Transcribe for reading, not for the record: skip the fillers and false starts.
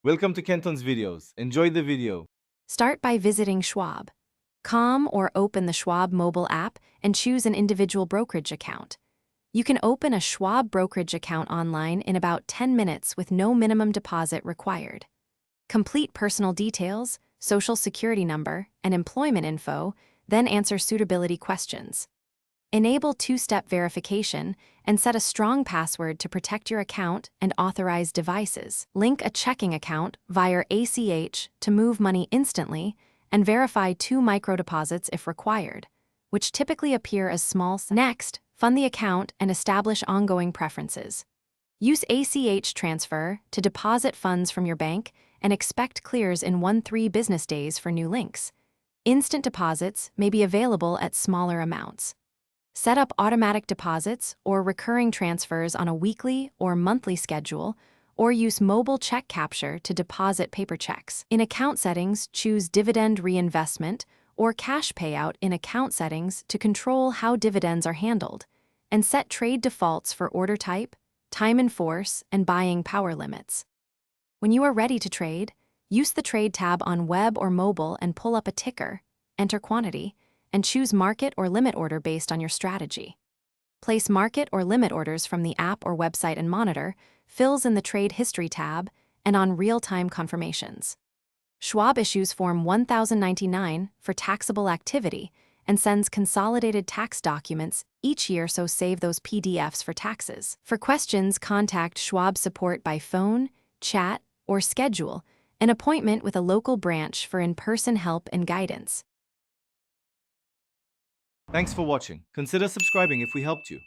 Welcome to Kenton's videos. Enjoy the video. Start by visiting Schwab. Or open the Schwab mobile app and choose an individual brokerage account. You can open a Schwab brokerage account online in about 10 minutes with no minimum deposit required. Complete personal details, social security number, and employment info, then answer suitability questions. Enable two-step verification and set a strong password to protect your account and authorized devices. Link a checking account via ACH to move money instantly and verify 2 microdeposits if required, which typically appear as small. Next, fund the account and establish ongoing preferences. Use ACH transfer to deposit funds from your bank and expect clears in 1-3 business days for new links. Instant deposits may be available at smaller amounts. Set up automatic deposits or recurring transfers on a weekly or monthly schedule, or use mobile check capture to deposit paper checks. In account settings, choose dividend reinvestment or cash payout in account settings to control how dividends are handled, and set trade defaults for order type, time in force, and buying power limits. When you are ready to trade, use the Trade tab on web or mobile and pull up a ticker, enter quantity, and choose market or limit order based on your strategy. Place market or limit orders from the app or website and monitor, fills in the Trade History tab, and on real-time confirmations. Schwab issues Form 1099 for taxable activity and sends consolidated tax documents each year, so save those PDFs for taxes. For questions, contact Schwab support by phone, chat, or schedule an appointment with a local branch for in-person help and guidance. Thanks for watching. Consider subscribing if we helped you.